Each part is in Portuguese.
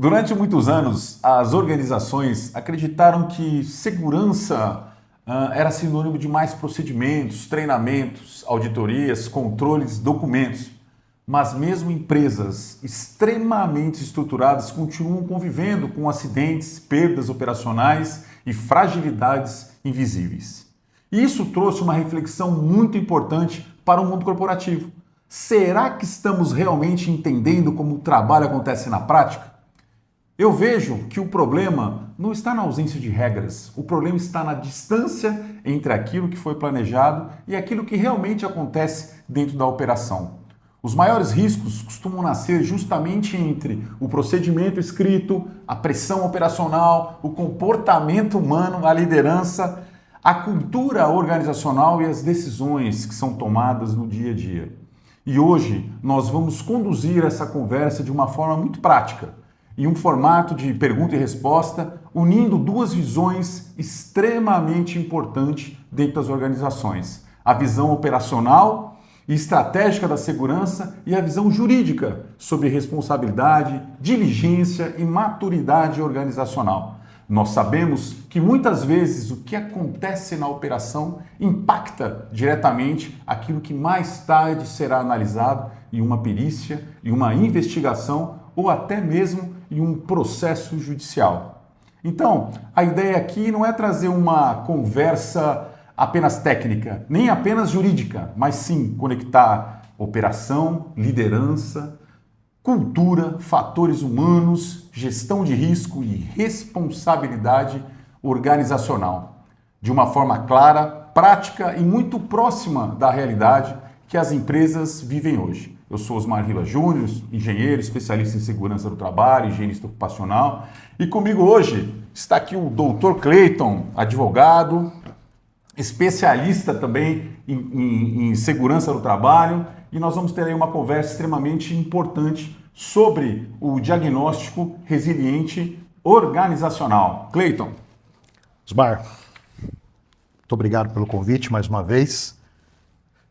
Durante muitos anos, as organizações acreditaram que segurança era sinônimo de mais procedimentos, treinamentos, auditorias, controles, documentos. Mas mesmo empresas extremamente estruturadas continuam convivendo com acidentes, perdas operacionais e fragilidades invisíveis. E isso trouxe uma reflexão muito importante para o mundo corporativo. Será que estamos realmente entendendo como o trabalho acontece na prática? Eu vejo que o problema não está na ausência de regras, o problema está na distância entre aquilo que foi planejado e aquilo que realmente acontece dentro da operação. Os maiores riscos costumam nascer justamente entre o procedimento escrito, a pressão operacional, o comportamento humano, a liderança, a cultura organizacional e as decisões que são tomadas no dia a dia. E hoje nós vamos conduzir essa conversa de uma forma muito prática, em um formato de pergunta e resposta, unindo duas visões extremamente importantes dentro das organizações. A visão operacional e estratégica da segurança e a visão jurídica sobre responsabilidade, diligência e maturidade organizacional. Nós sabemos que muitas vezes o que acontece na operação impacta diretamente aquilo que mais tarde será analisado em uma perícia, em uma investigação ou até mesmo em um processo judicial. Então, a ideia aqui não é trazer uma conversa apenas técnica, nem apenas jurídica, mas sim conectar operação, liderança, cultura, fatores humanos, gestão de risco e responsabilidade organizacional, de uma forma clara, prática e muito próxima da realidade que as empresas vivem hoje. Eu sou Osmar Rila Júnior, engenheiro, especialista em segurança do trabalho, higienista ocupacional. E comigo hoje está aqui o Dr. Cleiton, advogado, especialista também em segurança do trabalho. E nós vamos ter aí uma conversa extremamente importante sobre o diagnóstico resiliente organizacional. Cleiton. Osmar, muito obrigado pelo convite mais uma vez.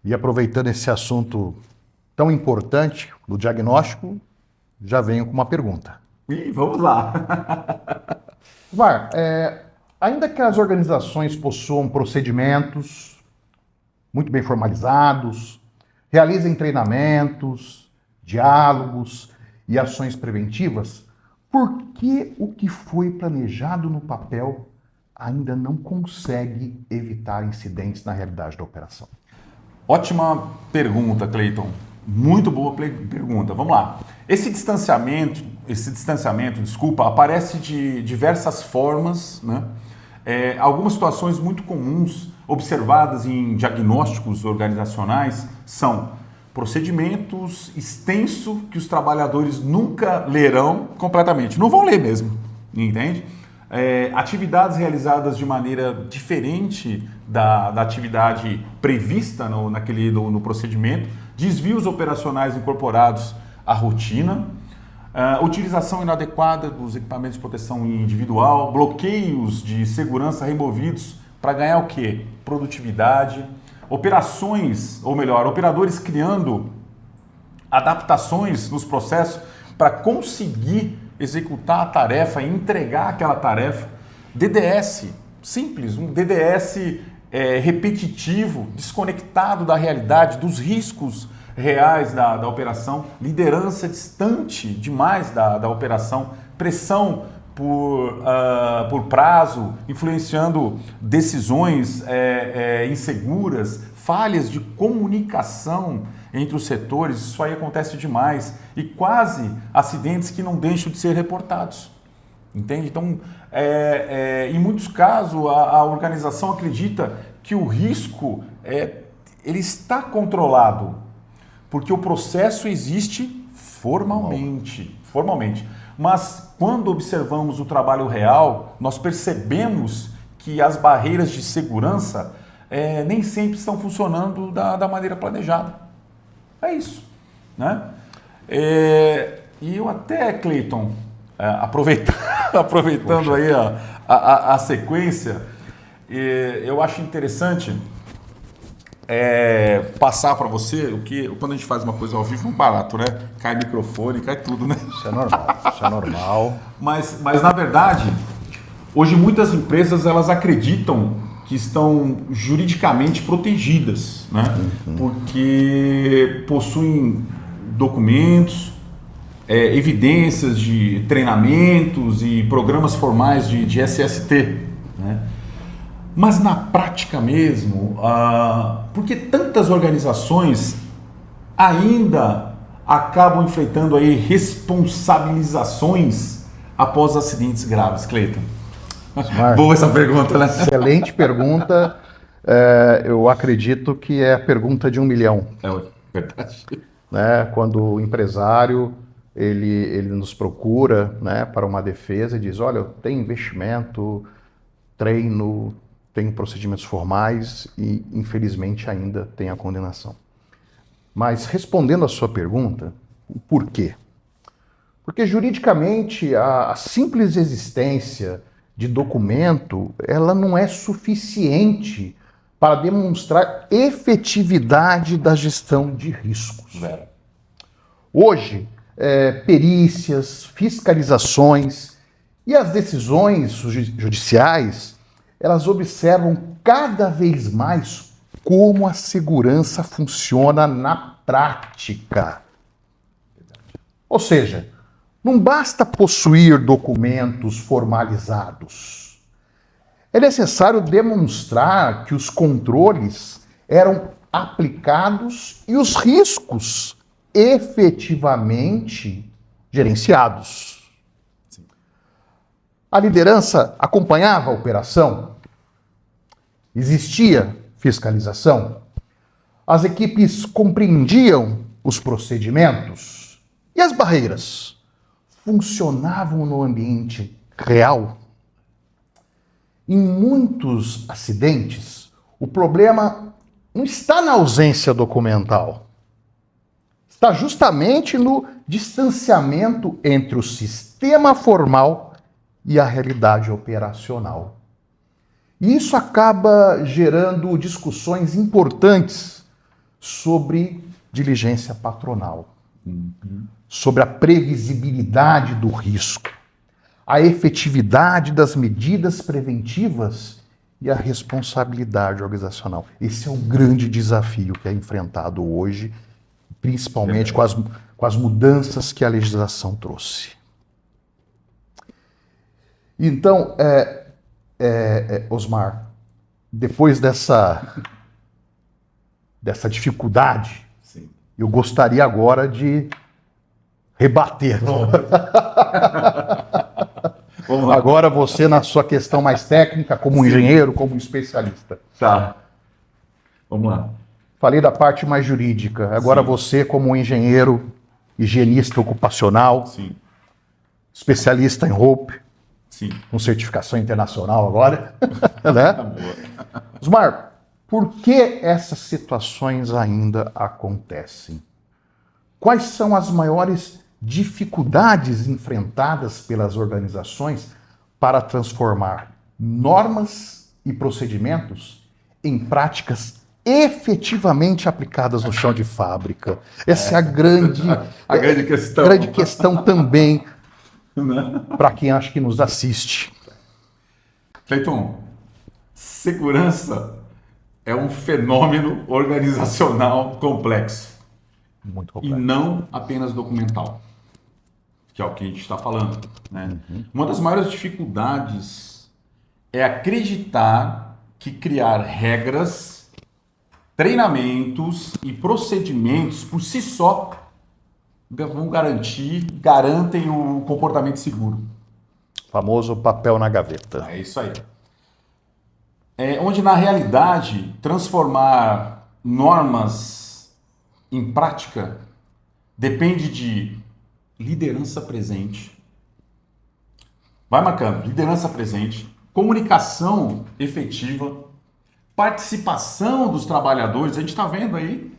E aproveitando esse assunto tão importante do diagnóstico, já venho com uma pergunta. E vamos lá. Osmar, ainda que as organizações possuam procedimentos muito bem formalizados, realizem treinamentos, diálogos e ações preventivas, por que o que foi planejado no papel ainda não consegue evitar incidentes na realidade da operação? Ótima pergunta, Cleiton. Muito boa pergunta. Vamos lá. Esse distanciamento, aparece de diversas formas, né? Algumas situações muito comuns observadas em diagnósticos organizacionais são procedimentos extensos que os trabalhadores nunca lerão completamente. Não vão ler mesmo, entende? Atividades realizadas de maneira diferente da atividade prevista no procedimento, desvios operacionais incorporados à rotina, utilização inadequada dos equipamentos de proteção individual, bloqueios de segurança removidos para ganhar o quê? Produtividade, operadores criando adaptações nos processos para conseguir executar a tarefa e entregar aquela tarefa. DDS, simples, um DDS repetitivo, desconectado da realidade, dos riscos reais da operação, liderança distante demais da operação, pressão por prazo, influenciando decisões inseguras, falhas de comunicação entre os setores, isso aí acontece demais, e quase acidentes que não deixam de ser reportados, entende? Então, em muitos casos, a organização acredita que o risco ele está controlado, porque o processo existe formalmente. Mas quando observamos o trabalho real, nós percebemos que as barreiras de segurança nem sempre estão funcionando da maneira planejada. É isso, né? E eu até, Cleiton, aproveitando aí a sequência, eu acho interessante passar para você o que quando a gente faz uma coisa ao vivo é um barato, né? Cai microfone, cai tudo, né? Isso é normal, isso é normal. Mas na verdade, hoje muitas empresas elas acreditam que estão juridicamente protegidas, né? Porque possuem documentos, evidências de treinamentos e programas formais de SST, né? Mas na prática mesmo, por que tantas organizações ainda acabam enfrentando aí responsabilizações após acidentes graves, Cleiton? Boa essa pergunta, né? Excelente pergunta. Eu acredito que é a pergunta de 1 milhão. É verdade. Né? Quando o empresário ele nos procura, né, para uma defesa e diz, olha, eu tenho investimento, treino, tenho procedimentos formais e, infelizmente, ainda tem a condenação. Mas, respondendo à sua pergunta, o porquê? Porque, juridicamente, a simples existência de documento, ela não é suficiente para demonstrar efetividade da gestão de riscos. Hoje, perícias, fiscalizações e as decisões judiciais, elas observam cada vez mais como a segurança funciona na prática. Ou seja, não basta possuir documentos formalizados. É necessário demonstrar que os controles eram aplicados e os riscos efetivamente gerenciados. A liderança acompanhava a operação? Existia fiscalização? As equipes compreendiam os procedimentos? E as barreiras? Funcionavam no ambiente real? Em muitos acidentes, o problema não está na ausência documental. Está justamente no distanciamento entre o sistema formal e a realidade operacional. E isso acaba gerando discussões importantes sobre diligência patronal, sobre a previsibilidade do risco, a efetividade das medidas preventivas e a responsabilidade organizacional. Esse é o grande desafio que é enfrentado hoje, principalmente com as mudanças que a legislação trouxe. Então, Osmar, depois dessa dificuldade, Sim. Eu gostaria agora de rebater. Vamos lá. Agora você, na sua questão mais técnica, como engenheiro, como especialista. Tá. Vamos lá. Falei da parte mais jurídica. Agora você, como engenheiro, higienista ocupacional, Sim. especialista em roupa, Sim. com certificação internacional agora, né? Boa. Osmar, por que essas situações ainda acontecem? Quais são as maiores dificuldades enfrentadas pelas organizações para transformar normas e procedimentos em práticas efetivamente aplicadas no chão de fábrica? Essa é a grande questão. Grande questão também para quem acha que nos assiste. Cleiton, segurança é um fenômeno organizacional complexo. Muito E complexo. não apenas documental, que é o que a gente está falando, né? Uma das maiores dificuldades é acreditar que criar regras, treinamentos e procedimentos por si só vão garantem o comportamento seguro. Famoso papel na gaveta. É isso aí. Onde, na realidade, transformar normas em prática depende de liderança presente. Vai marcando. Liderança presente, comunicação efetiva, participação dos trabalhadores. A gente está vendo aí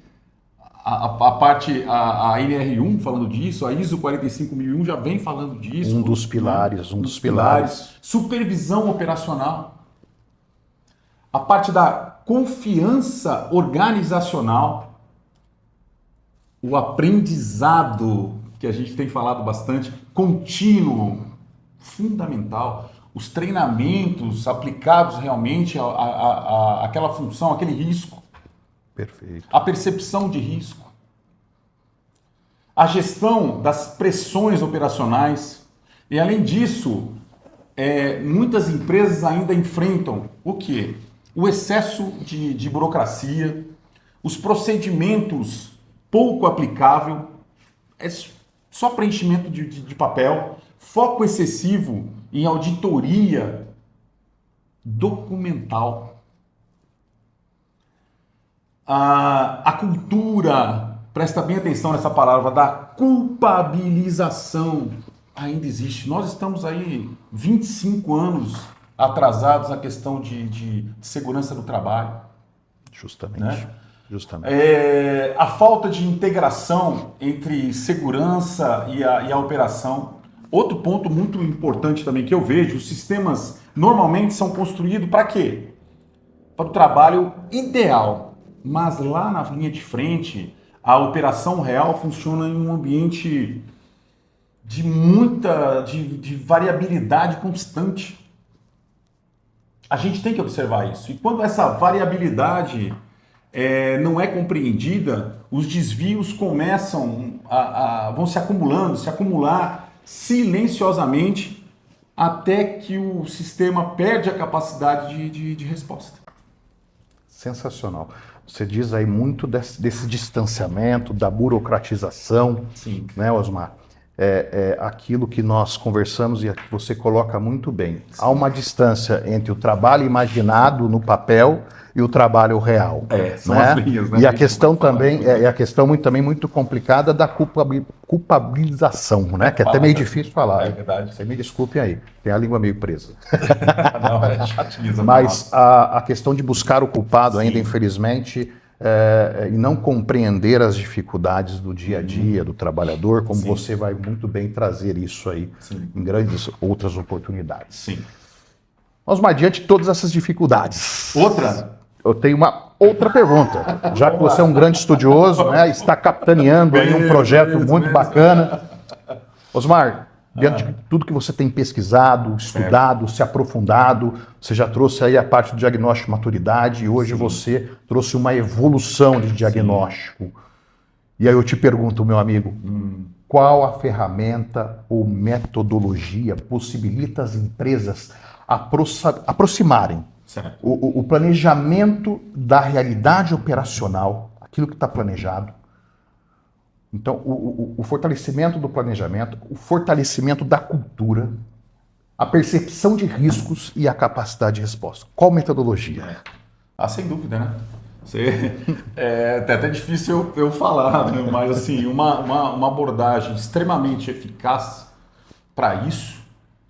a NR1 falando disso, a ISO 45001 já vem falando disso. Um dos pilares. Supervisão operacional. A parte da confiança organizacional, o aprendizado, que a gente tem falado bastante, contínuo, fundamental, os treinamentos aplicados realmente àquela função, aquele risco, Perfeito. a percepção de risco, a gestão das pressões operacionais. E além disso, muitas empresas ainda enfrentam o quê? O excesso de burocracia, os procedimentos pouco aplicável, só preenchimento de papel, foco excessivo em auditoria documental. A cultura, presta bem atenção nessa palavra, da culpabilização ainda existe. Nós estamos aí 25 anos atrasados na questão de segurança do trabalho. Justamente. Né? Justamente. A falta de integração entre segurança e a operação. Outro ponto muito importante também que eu vejo, os sistemas normalmente são construídos para quê? Para o trabalho ideal. Mas lá na linha de frente, a operação real funciona em um ambiente de variabilidade constante. A gente tem que observar isso. E quando essa variabilidade não é compreendida, os desvios começam vão se acumular silenciosamente até que o sistema perde a capacidade de resposta. Sensacional. Você diz aí muito desse distanciamento, da burocratização, Sim. né, Osmar? Aquilo que nós conversamos e que você coloca muito bem. Sim. Há uma distância entre o trabalho imaginado no papel e o trabalho real. São né? as linhas, né? E a questão também, a questão também muito complicada da culpabilização, né? Que é até meio difícil falar. É verdade. Você me desculpe aí, tem a língua meio presa. Não, é chatinho. Mas a questão de buscar o culpado Sim. ainda, infelizmente, e não compreender as dificuldades do dia a dia do trabalhador, como Sim. você vai muito bem trazer isso aí Sim. em grandes outras oportunidades. Sim. Osmar, diante de todas essas dificuldades, eu tenho uma outra pergunta. Já que você é um grande estudioso, né, está capitaneando aí um projeto muito bacana. Osmar, diante de tudo que você tem pesquisado, estudado, se aprofundado, você já trouxe aí a parte do diagnóstico de maturidade e hoje você trouxe uma evolução de diagnóstico. E aí eu te pergunto, meu amigo, qual a ferramenta ou metodologia possibilita as empresas aproximarem o planejamento da realidade operacional, aquilo que está planejado? Então, o fortalecimento do planejamento, o fortalecimento da cultura, a percepção de riscos e a capacidade de resposta. Qual metodologia? Sem dúvida, né? É até difícil eu falar, né? Mas assim, uma abordagem extremamente eficaz para isso,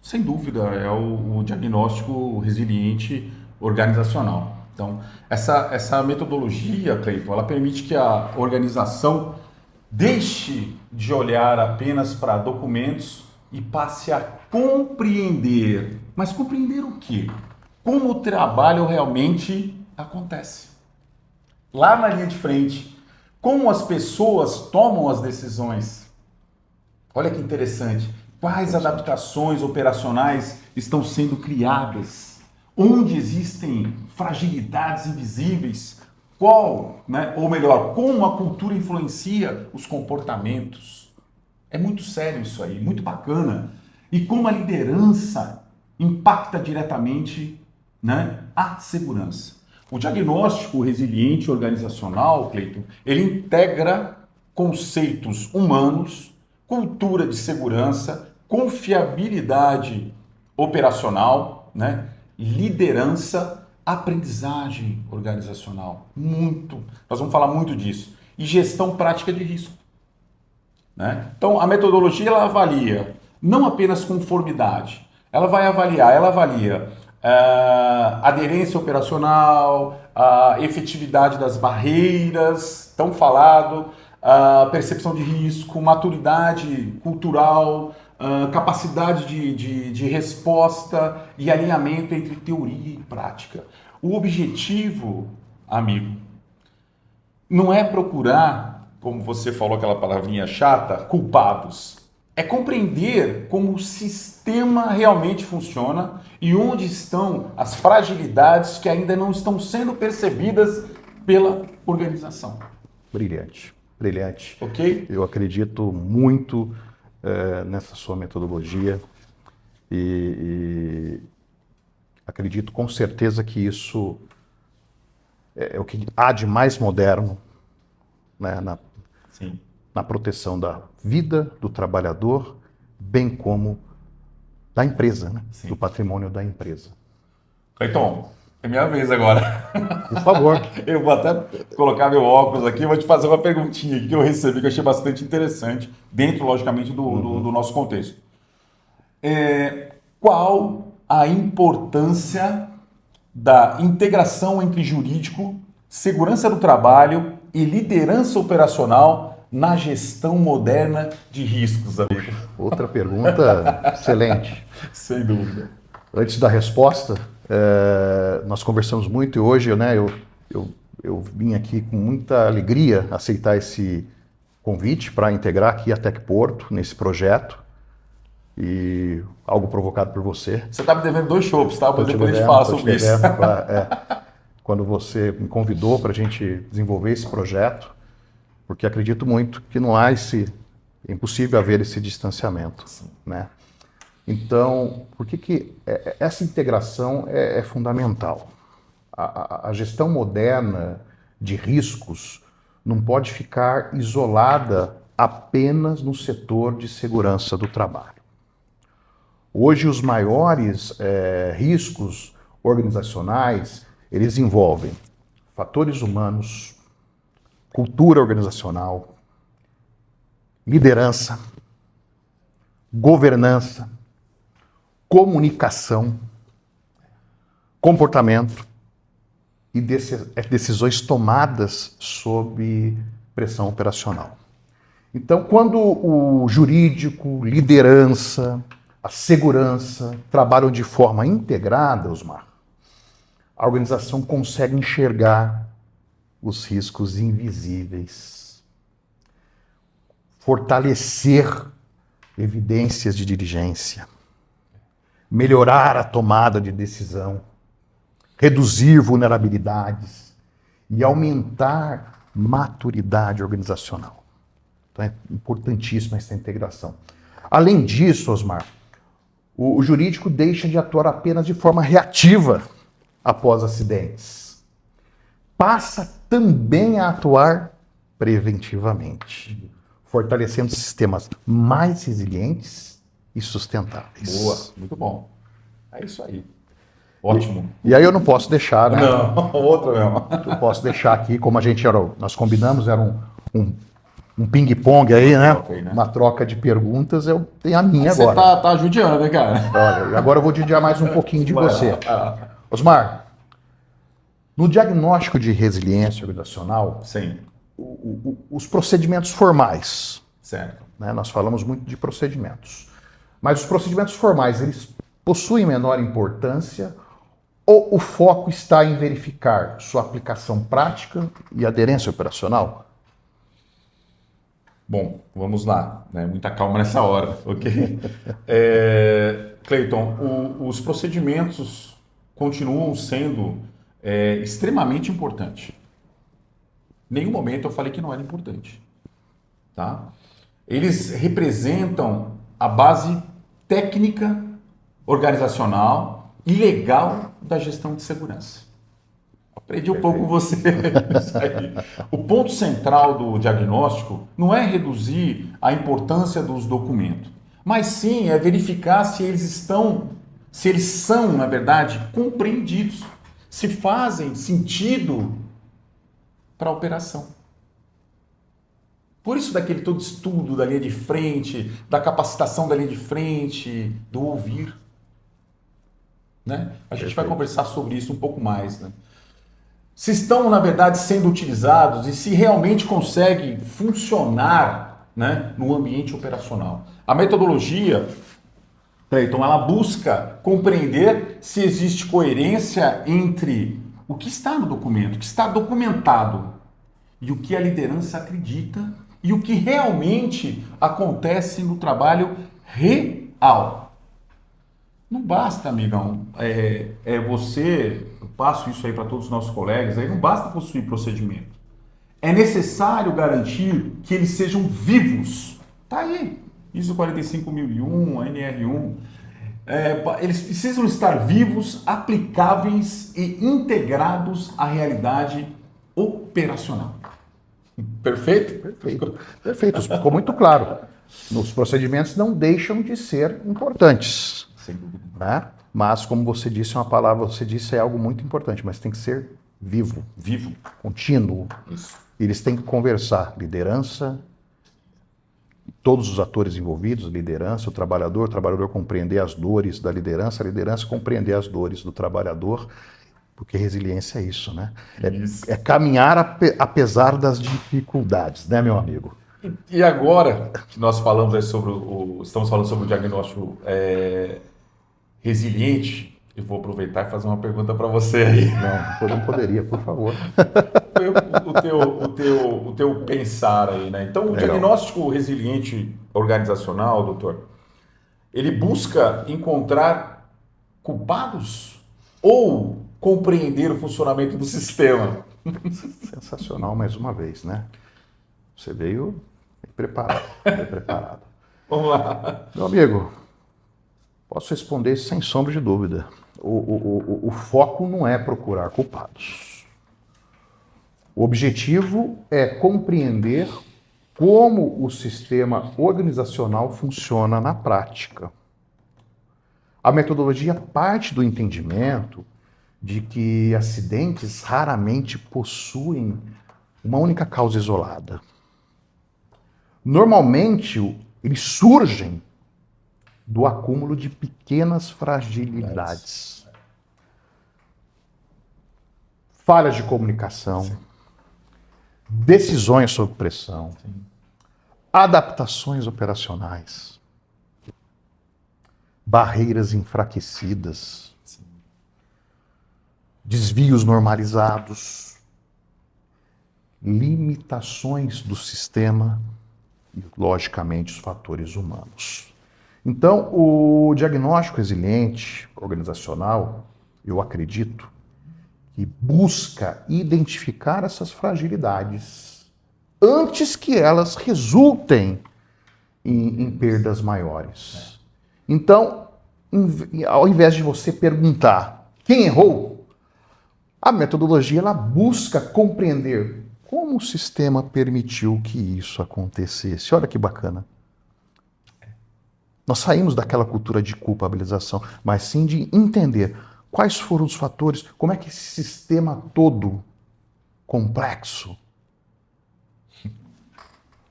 sem dúvida, é o diagnóstico resiliente organizacional. Então, essa metodologia, Cleiton, ela permite que a organização deixe de olhar apenas para documentos e passe a compreender. Mas compreender o quê? Como o trabalho realmente acontece. Lá na linha de frente, como as pessoas tomam as decisões. Olha que interessante. Quais adaptações operacionais estão sendo criadas? Onde existem fragilidades invisíveis? Ou melhor, como a cultura influencia os comportamentos? É muito sério isso aí, muito bacana. E como a liderança impacta diretamente, né, a segurança. O diagnóstico resiliente organizacional, Cleiton, ele integra conceitos humanos, cultura de segurança, confiabilidade operacional, né, liderança, aprendizagem organizacional. Nós vamos falar muito disso. E gestão prática de risco. Né? Então, a metodologia ela avalia não apenas conformidade, ela avalia aderência operacional, a efetividade das barreiras, tão falado, a percepção de risco, maturidade cultural, capacidade de resposta e alinhamento entre teoria e prática. O objetivo amigo. Não é procurar, como você falou aquela palavrinha chata, culpados. É compreender como o sistema realmente funciona e onde estão as fragilidades que ainda não estão sendo percebidas pela organização. Brilhante, brilhante. Ok? Eu acredito muito nessa sua metodologia e acredito com certeza que isso é o que há de mais moderno, né, Sim. na proteção da vida do trabalhador, bem como da empresa, né, do patrimônio da empresa. Cleiton, é minha vez agora. Por favor. Eu vou até colocar meu óculos aqui e vou te fazer uma perguntinha aqui que eu recebi, que eu achei bastante interessante, dentro, logicamente, do nosso contexto. Qual a importância da integração entre jurídico, segurança do trabalho e liderança operacional na gestão moderna de riscos, amigo? Outra pergunta excelente. Sem dúvida. Antes da resposta, nós conversamos muito e hoje, né, eu vim aqui com muita alegria aceitar esse convite para integrar aqui a Tecporto nesse projeto e algo provocado por você. Você está me devendo 2 chopps, tá? Depois a gente devendo, fala sobre isso. Quando você me convidou para a gente desenvolver esse projeto, porque acredito muito que não há é impossível haver esse distanciamento, né? Então, por que essa integração é fundamental? A gestão moderna de riscos não pode ficar isolada apenas no setor de segurança do trabalho. Hoje, os maiores riscos organizacionais, eles envolvem fatores humanos, cultura organizacional, liderança, governança, comunicação, comportamento e decisões tomadas sob pressão operacional. Então, quando o jurídico, liderança, a segurança trabalham de forma integrada, Osmar, a organização consegue enxergar os riscos invisíveis, fortalecer evidências de diligência, melhorar a tomada de decisão, reduzir vulnerabilidades e aumentar maturidade organizacional. Então é importantíssima essa integração. Além disso, Osmar, o jurídico deixa de atuar apenas de forma reativa após acidentes. Passa também a atuar preventivamente, fortalecendo sistemas mais resilientes e sustentáveis. Boa, muito bom. É isso aí. Ótimo. E aí eu não posso deixar, né? Não, outra mesmo. Eu posso deixar aqui, como nós combinamos, era um ping-pong aí, né? Ok, né? Uma troca de perguntas, eu tenho a minha Você agora. tá judiando, né, cara? Olha, agora eu vou judiar mais um pouquinho de você. Osmar, no diagnóstico de resiliência organizacional, Sim. os procedimentos formais, Certo. né? Nós falamos muito de procedimentos, mas os procedimentos formais, eles possuem menor importância ou o foco está em verificar sua aplicação prática e aderência operacional? Bom, vamos lá, né? Muita calma nessa hora, ok? Cleiton, os procedimentos continuam sendo extremamente importantes. Em nenhum momento eu falei que não era importante, tá? Eles representam a base técnica, organizacional e legal da gestão de segurança. Aprendi um pouco com você isso aí. O ponto central do diagnóstico não é reduzir a importância dos documentos, mas sim é verificar se eles são, na verdade, compreendidos, se fazem sentido para a operação. Por isso daquele todo estudo da linha de frente, da capacitação da linha de frente, do ouvir. Né? A gente vai conversar sobre isso um pouco mais, né? Se estão, na verdade, sendo utilizados e se realmente conseguem funcionar, né, no ambiente operacional. A metodologia, Cleiton, ela busca compreender se existe coerência entre o que está no documento, o que está documentado e o que a liderança acredita e o que realmente acontece no trabalho real. Não basta, amigão, você, eu passo isso aí para todos os nossos colegas, aí não basta possuir procedimento. É necessário garantir que eles sejam vivos. Tá aí, ISO 45001, NR1. Eles precisam estar vivos, aplicáveis e integrados à realidade operacional. Perfeito? Perfeito. Perfeito. Ficou muito claro. Os procedimentos não deixam de ser importantes. Sem dúvida. Né? Mas, como você disse, uma palavra, você disse é algo muito importante, mas tem que ser vivo, Vivo. contínuo. Isso. Eles têm que conversar, liderança, todos os atores envolvidos, liderança, o trabalhador compreender as dores da liderança, a liderança compreender as dores do trabalhador, porque resiliência é isso, né? Isso. É caminhar apesar das dificuldades, né, meu amigo? E agora que nós falamos aí sobre estamos falando sobre o diagnóstico resiliente, eu vou aproveitar e fazer uma pergunta para você aí. Não poderia, por favor. O teu pensar aí, né? Então, o Legal. diagnóstico resiliente organizacional, doutor, ele busca encontrar culpados ou compreender o funcionamento do sistema? Sensacional mais uma vez, né? Você veio preparado, bem preparado. Vamos lá. Meu amigo, posso responder sem sombra de dúvida. O foco não é procurar culpados. O objetivo é compreender como o sistema organizacional funciona na prática. A metodologia parte do entendimento de que acidentes raramente possuem uma única causa isolada. Normalmente, eles surgem do acúmulo de pequenas fragilidades. Falhas de comunicação, decisões sob pressão, adaptações operacionais, barreiras enfraquecidas, desvios normalizados, limitações do sistema e, logicamente, os fatores humanos. Então, o diagnóstico resiliente organizacional, eu acredito, que busca identificar essas fragilidades antes que elas resultem em perdas maiores. Então, ao invés de você perguntar quem errou, a metodologia ela busca compreender como o sistema permitiu que isso acontecesse. Olha que bacana. Nós saímos daquela cultura de culpabilização, mas sim de entender quais foram os fatores, como é que esse sistema todo complexo,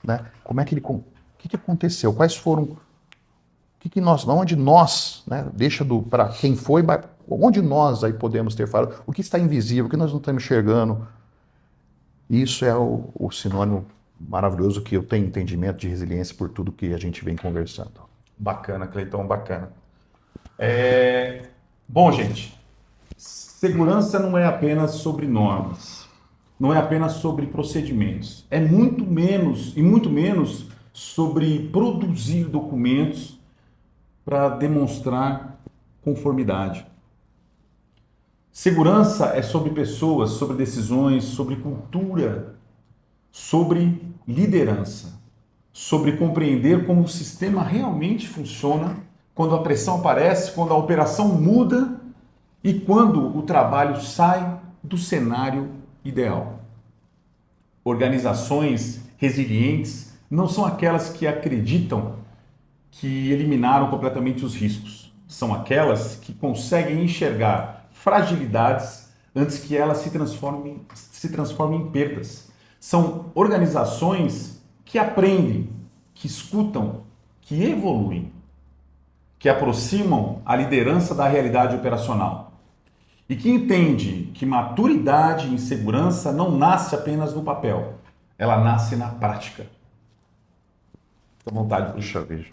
né? Como é que ele, o que aconteceu? Quais foram, onde nós, né? Deixa para quem foi, onde nós aí podemos ter falado, o que está invisível, o que nós não estamos enxergando. Isso é o sinônimo maravilhoso que eu tenho entendimento de resiliência por tudo que a gente vem conversando. Bacana, Cleiton, bacana. Bom, gente, segurança não é apenas sobre normas, não é apenas sobre procedimentos, é muito menos sobre produzir documentos para demonstrar conformidade. Segurança é sobre pessoas, sobre decisões, sobre cultura, sobre liderança, sobre compreender como o sistema realmente funciona, quando a pressão aparece, quando a operação muda e quando o trabalho sai do cenário ideal. Organizações resilientes não são aquelas que acreditam que eliminaram completamente os riscos. São aquelas que conseguem enxergar fragilidades antes que elas se transformem em perdas. São organizações que aprendem, que escutam, que evoluem, que aproximam a liderança da realidade operacional e que entende que maturidade e segurança não nasce apenas no papel, ela nasce na prática. Fique à vontade. Puxa, veja.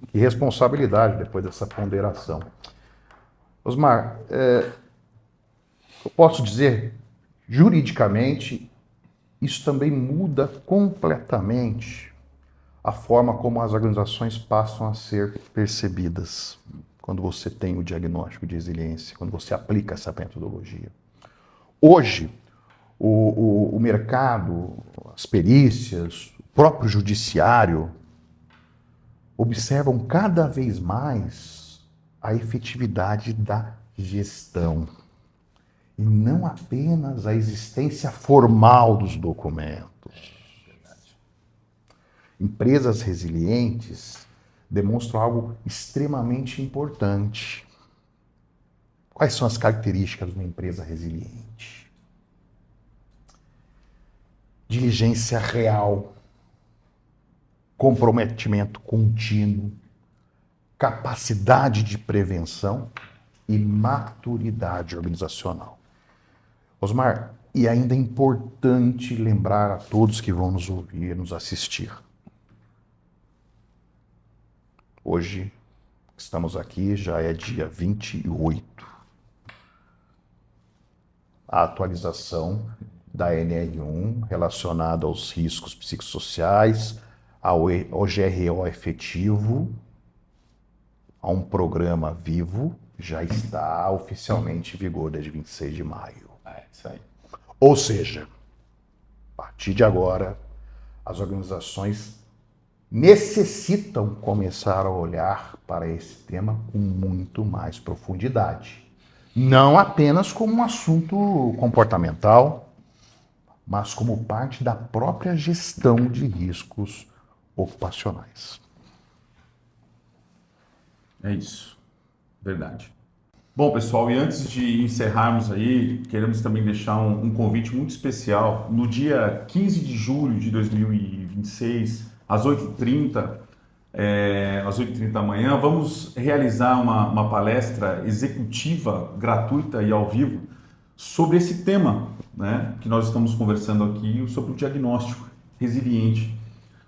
Que responsabilidade depois dessa ponderação. Osmar, Eu posso dizer, juridicamente, isso também muda completamente a forma como as organizações passam a ser percebidas quando você tem o diagnóstico de resiliência, quando você aplica essa metodologia. Hoje, o mercado, as perícias, o próprio judiciário observam cada vez mais a efetividade da gestão e não apenas a existência formal dos documentos. Empresas resilientes demonstram algo extremamente importante. Quais são as características de uma empresa resiliente? Diligência real, comprometimento contínuo, capacidade de prevenção e maturidade organizacional. Osmar, e ainda é importante lembrar a todos que vão nos ouvir, nos assistir. Hoje, estamos aqui, já é dia 28. A atualização da NR1 relacionada aos riscos psicossociais, ao GRO efetivo, a um programa vivo, já está oficialmente em vigor desde 26 de maio. É isso aí. Ou seja, a partir de agora, as organizações necessitam começar a olhar para esse tema com muito mais profundidade. Não apenas como um assunto comportamental, mas como parte da própria gestão de riscos ocupacionais. É isso. Verdade. Bom, pessoal, e antes de encerrarmos aí, queremos também deixar um convite muito especial. No dia 15 de julho de 2026, às 8h30, às 8h30 da manhã, vamos realizar uma palestra executiva, gratuita e ao vivo, sobre esse tema, né, que nós estamos conversando aqui, sobre o diagnóstico resiliente.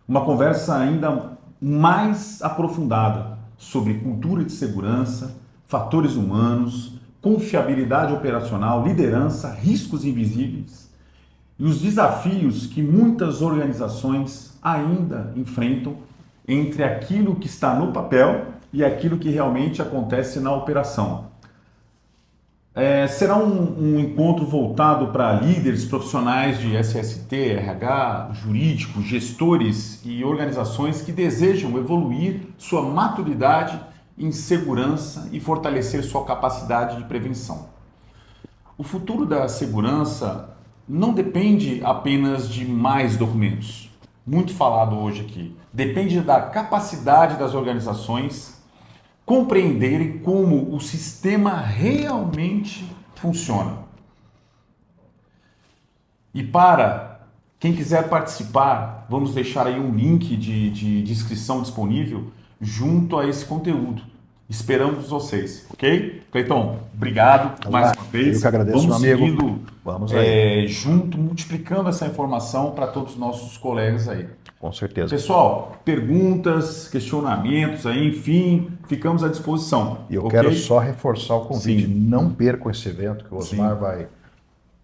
Uma conversa ainda mais aprofundada sobre cultura de segurança, fatores humanos, confiabilidade operacional, liderança, riscos invisíveis e os desafios que muitas organizações ainda enfrentam entre aquilo que está no papel e aquilo que realmente acontece na operação. Será um encontro voltado para líderes profissionais de SST, RH, jurídicos, gestores e organizações que desejam evoluir sua maturidade em segurança e fortalecer sua capacidade de prevenção. O futuro da segurança não depende apenas de mais documentos, muito falado hoje aqui. Depende da capacidade das organizações compreenderem como o sistema realmente funciona. E para quem quiser participar, vamos deixar aí um link de inscrição disponível junto a esse conteúdo. Esperamos vocês, ok? Cleiton, obrigado mais uma vez. Eu que agradeço, vamos meu amigo. Seguindo, vamos aí. Junto, multiplicando essa informação para todos os nossos colegas aí. Com certeza. Pessoal, perguntas, questionamentos aí, enfim, ficamos à disposição. E eu okay? quero só reforçar o convite. Sim. Não percam esse evento que o Osmar vai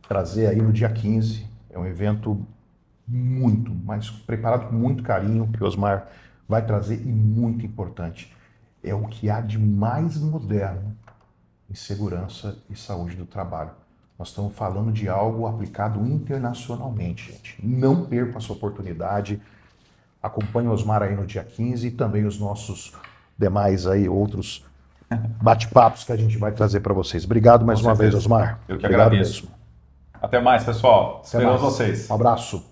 trazer aí no dia 15. É um evento preparado com muito carinho, que o Osmar vai trazer e muito importante. É o que há de mais moderno em segurança e saúde do trabalho. Nós estamos falando de algo aplicado internacionalmente, gente. Não percam essa oportunidade. Acompanhe o Osmar aí no dia 15 e também os nossos demais aí, outros bate-papos que a gente vai trazer para vocês. Obrigado mais uma vez, Osmar. Eu que Obrigado agradeço. mesmo. Até mais, pessoal. Esperamos vocês. Um abraço.